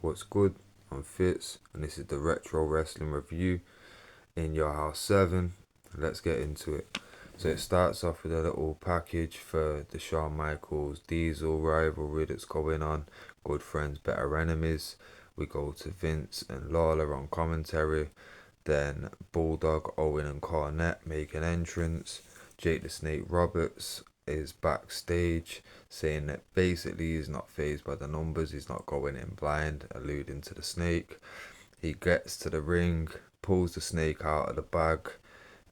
What's good? I'm Fitz, and this is the Retro Wrestling Review in your house 7. Let's get into it. So it starts off with a little package for the Shawn Michaels Diesel rivalry that's going on. Good friends, better enemies. We go to Vince and Lawler on commentary. Then Bulldog, Owen, and Cornette make an entrance. Jake the Snake Roberts is backstage saying that basically he's not phased by the numbers, he's not going in blind, alluding to the snake. He gets to the ring, pulls the snake out of the bag,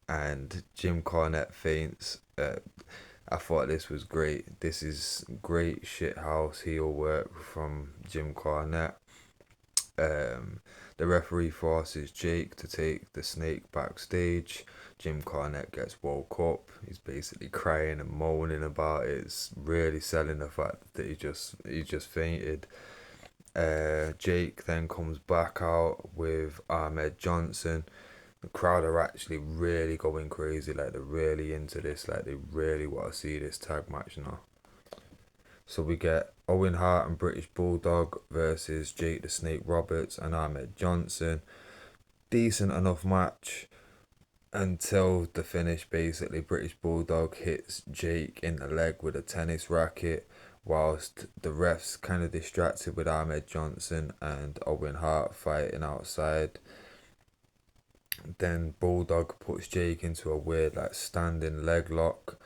and Jim Cornette faints. I thought this was great. This is great shithouse heel work from Jim Cornette. Um, the referee forces Jake to take the snake backstage. Jim Cornette gets woke up. He's basically crying and moaning about it. It's really selling the fact that he just fainted. Jake then comes back out with Ahmed Johnson. The crowd are actually really going crazy. Like, they're really into this. Like, they really want to see this tag match now. So we get Owen Hart and British Bulldog versus Jake the Snake Roberts and Ahmed Johnson. Decent enough match until the finish. Basically, British Bulldog hits Jake in the leg with a tennis racket, whilst the refs kind of distracted with Ahmed Johnson and Owen Hart fighting outside. Then Bulldog puts Jake into a weird like standing leg lock,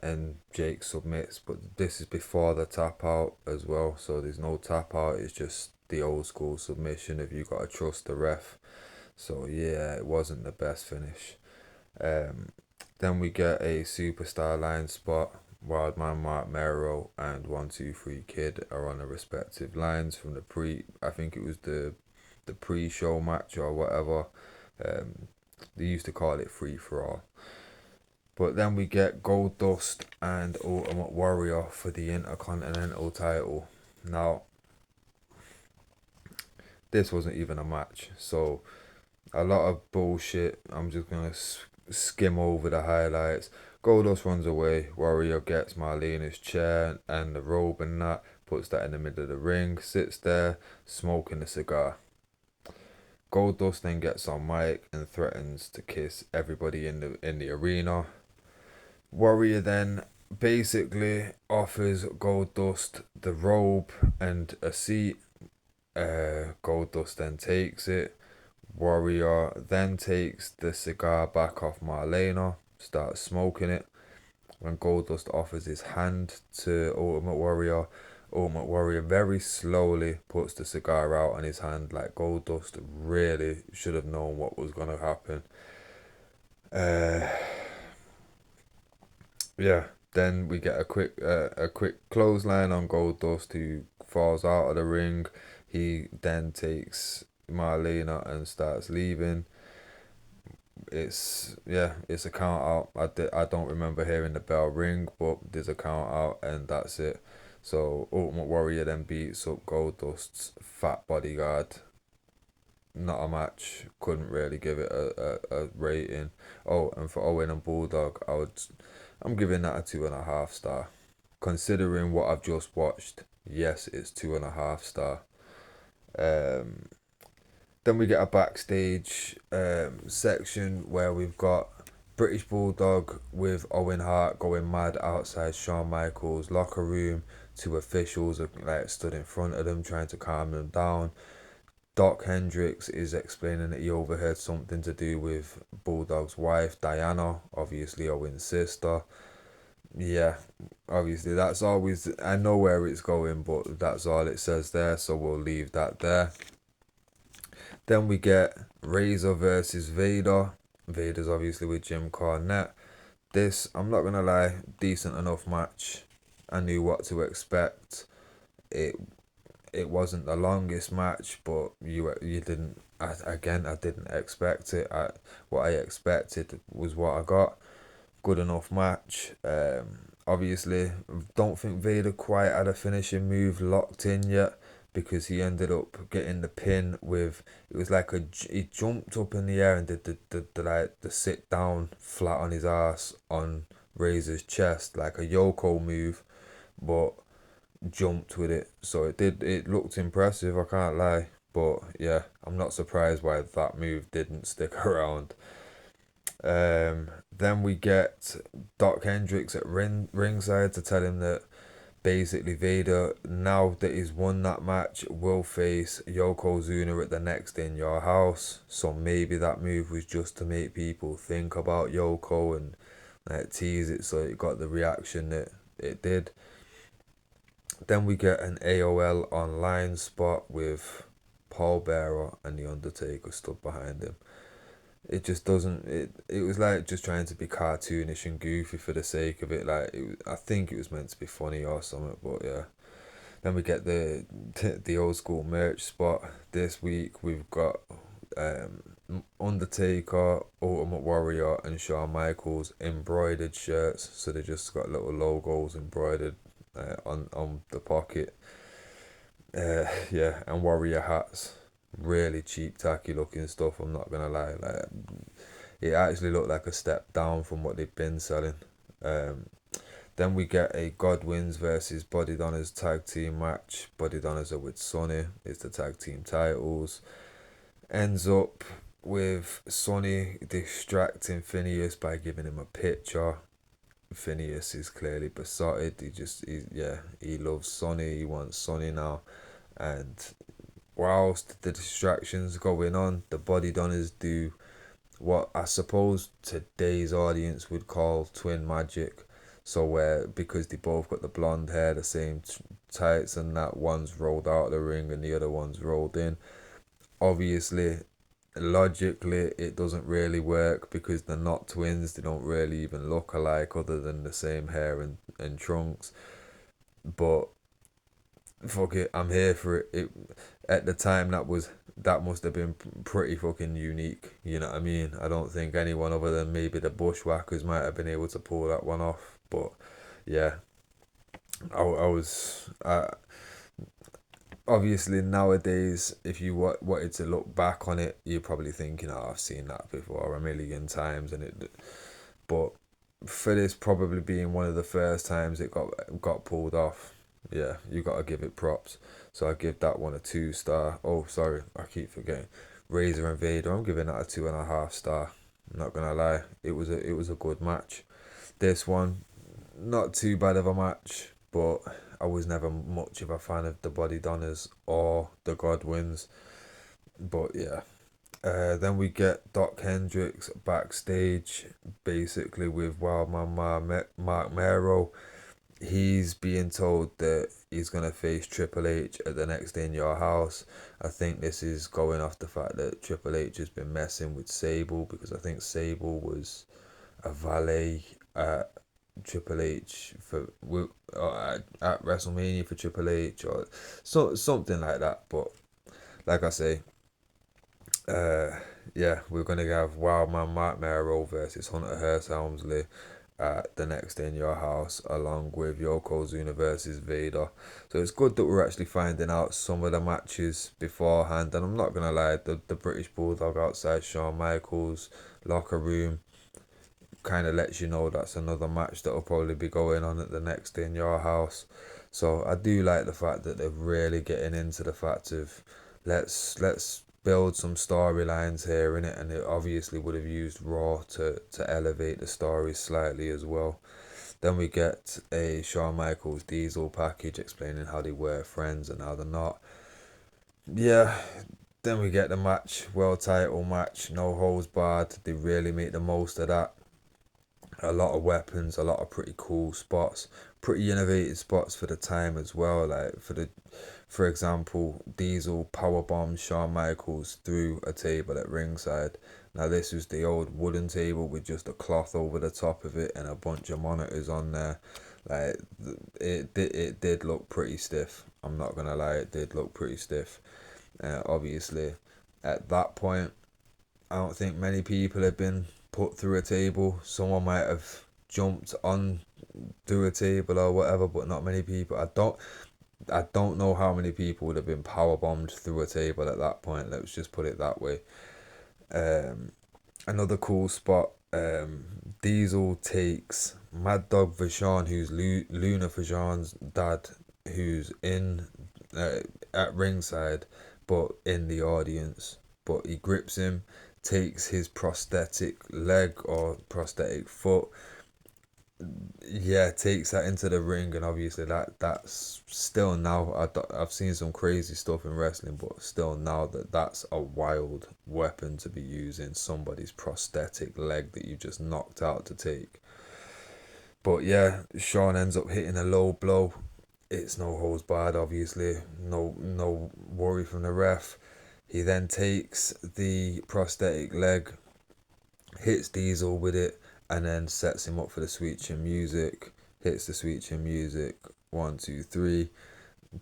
and Jake submits, but this is before the tap out as well, so there's no tap out, it's just the old school submission if you gotta trust the ref. So yeah, it wasn't the best finish. Um, then we get a superstar line spot. Wildman Mark Mero and 123 Kid are on the respective lines from the I think it was the pre-show match or whatever. Um, they used to call it free for all. But then we get Goldust and Ultimate Warrior for the Intercontinental title. Now, this wasn't even a match, so a lot of bullshit. I'm just gonna skim over the highlights. Goldust runs away. Warrior gets Marlena's chair and the robe and that, puts that in the middle of the ring, sits there smoking a cigar. Goldust then gets on mic and threatens to kiss everybody in the arena. Warrior then basically offers Goldust the robe and a seat. Goldust then takes it. Warrior then takes the cigar back off Marlena, starts smoking it. When Goldust offers his hand to Ultimate Warrior, Ultimate Warrior very slowly puts the cigar out on his hand. Like, Goldust really should have known what was gonna happen. Uh, yeah. Then we get a quick clothesline on Goldust, who falls out of the ring. He then takes Marlena and starts leaving. It's a count out. I don't remember hearing the bell ring, but there's a count out and that's it. So Ultimate Warrior then beats up Goldust's fat bodyguard. Not a match. Couldn't really give it a rating. Oh, and for Owen and Bulldog, I'm giving that a 2.5 star. Considering what I've just watched, yes, it's 2.5 star. Um, Then we get a backstage section where we've got British Bulldog with Owen Hart going mad outside Shawn Michaels' locker room. Two officials are like stood in front of them trying to calm them down. Doc Hendricks is explaining that he overheard something to do with Bulldog's wife, Diana, obviously Owen's sister. Yeah, obviously that's always, I know where it's going, but that's all it says there, so we'll leave that there. Then we get Razor versus Vader. Vader's obviously with Jim Cornette. This, I'm not gonna lie, decent enough match. I knew what to expect. It it wasn't the longest match, but you didn't. I didn't expect it. What I expected was what I got. Good enough match. Obviously, don't think Vader quite had a finishing move locked in yet, because he ended up getting the pin with, it was like he jumped up in the air and did the sit down flat on his ass on Razor's chest, like a Yoko move, but jumped with it. So it looked impressive, I can't lie. But yeah, I'm not surprised why that move didn't stick around. Then we get Doc Hendricks at ringside to tell him that basically Vader, now that he's won that match, will face Yokozuna at the next In Your House. So maybe that move was just to make people think about Yoko and tease it, so it got the reaction that it did. Then we get an AOL online spot with Paul Bearer and The Undertaker stood behind him. It just doesn't. It was like just trying to be cartoonish and goofy for the sake of it. I think it was meant to be funny or something, but yeah. Then we get the old school merch spot. This week we've got Undertaker, Ultimate Warrior, and Shawn Michaels embroidered shirts. So they just got little logos embroidered on the pocket. Yeah, and Warrior hats. Really cheap, tacky looking stuff. I'm not gonna lie. It actually looked like a step down from what they've been selling. Um, then we get a Godwins versus Body Donners tag team match. Body Donners are with Sonny. It's the tag team titles. Ends up with Sonny distracting Phineas by giving him a picture. Phineas is clearly besotted. He loves Sonny. He wants Sonny now. And whilst the distractions going on, the Body Donners do what I suppose today's audience would call twin magic. So where, because they both got the blonde hair, the same tights, and that one's rolled out of the ring and the other one's rolled in. Obviously, logically, it doesn't really work because they're not twins. They don't really even look alike other than the same hair and trunks. But fuck it, I'm here for it. At the time, that must have been pretty fucking unique. You know what I mean? I don't think anyone other than maybe the Bushwhackers might have been able to pull that one off. But yeah, I was obviously nowadays, if you wanted to look back on it, you're probably thinking, "Oh, I've seen that before a million times," and it. But for this probably being one of the first times it got pulled off, yeah, you gotta give it props. So I give that one a 2 star. Oh, sorry, I keep forgetting. Razor and Vader, I'm giving that a 2.5 star. I'm not gonna lie, it was a good match. This one, not too bad of a match, but I was never much of a fan of the Body Donners or the Godwins. But yeah. Then we get Doc Hendricks backstage, basically with Wildman Mark Mero. He's being told that he's gonna face Triple H at the next In Your House. I think this is going off the fact that Triple H has been messing with Sable, because I think Sable was a valet at Triple H at WrestleMania for Triple H, or something like that. But like I say, uh, yeah, we're gonna have Wildman Mark Mero versus Hunter Hearst Helmsley at the next In Your House, along with Yokozuna versus Vader. So it's good that we're actually finding out some of the matches beforehand. And I'm not gonna lie, the British Bulldog outside Shawn Michaels locker room kind of lets you know that's another match that will probably be going on at the next In Your House. So I do like the fact that they're really getting into the fact of let's build some storylines here in it, and it obviously would have used Raw to elevate the story slightly as well. Then we get a Shawn Michaels Diesel package explaining how they were friends and how they're not. Yeah, then we get the match, world title match, no holds barred. They really make the most of that. A lot of weapons, a lot of pretty cool spots, pretty innovative spots for the time as well. For example, Diesel power bombed Shawn Michaels through a table at ringside. Now this was the old wooden table with just a cloth over the top of it and a bunch of monitors on there. Like it did look pretty stiff. I'm not gonna lie, it did look pretty stiff. Obviously, at that point, I don't think many people have been put through a table. Someone might have jumped on through a table or whatever, but not many people. I don't know how many people would have been power bombed through a table at that point. Let's just put it that way. Um, Another cool spot. Diesel takes Mad Dog Vachon, who's Luna Vachon's dad, who's in at ringside, but in the audience. But he grips him, takes his prosthetic leg or prosthetic foot, yeah, takes that into the ring, and obviously that's still now. I've seen some crazy stuff in wrestling, but still now that's a wild weapon to be using, somebody's prosthetic leg that you just knocked out to take. But yeah, Sean ends up hitting a low blow. It's no holds barred, obviously. No worry from the ref. He then takes the prosthetic leg, hits Diesel with it, and then sets him up for the Sweet Chin Music. Hits the Sweet Chin Music. 1, 2, 3.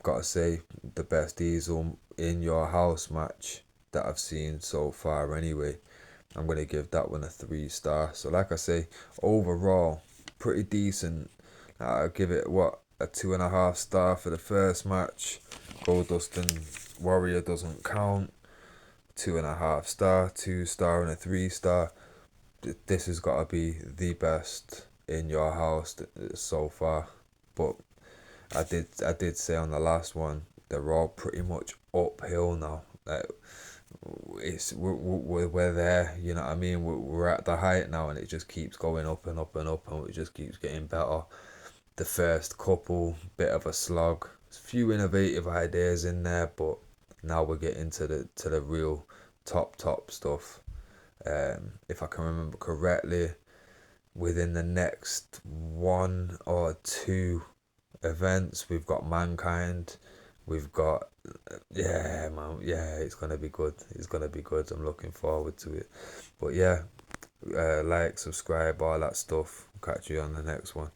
Gotta say, the best Diesel in your house match that I've seen so far, anyway. I'm gonna give that one a 3 star. So, like I say, overall, pretty decent. I'll give it a 2.5 star for the first match. Goldust and Warrior doesn't count. 2.5 star, 2 star, and a 3 star. This has got to be the best in your house so far. But I did say on the last one, they're all pretty much uphill now. Like, we're there, you know what I mean? We're at the height now, and it just keeps going up and up and up, and it just keeps getting better. The first couple, bit of a slog. There's a few innovative ideas in there, but now we're getting to the real top stuff. If I can remember correctly, within the next 1 or 2 events, we've got Mankind. We've got, yeah, man, yeah, it's gonna be good. It's gonna be good. I'm looking forward to it. But yeah, like, subscribe, all that stuff. Catch you on the next one.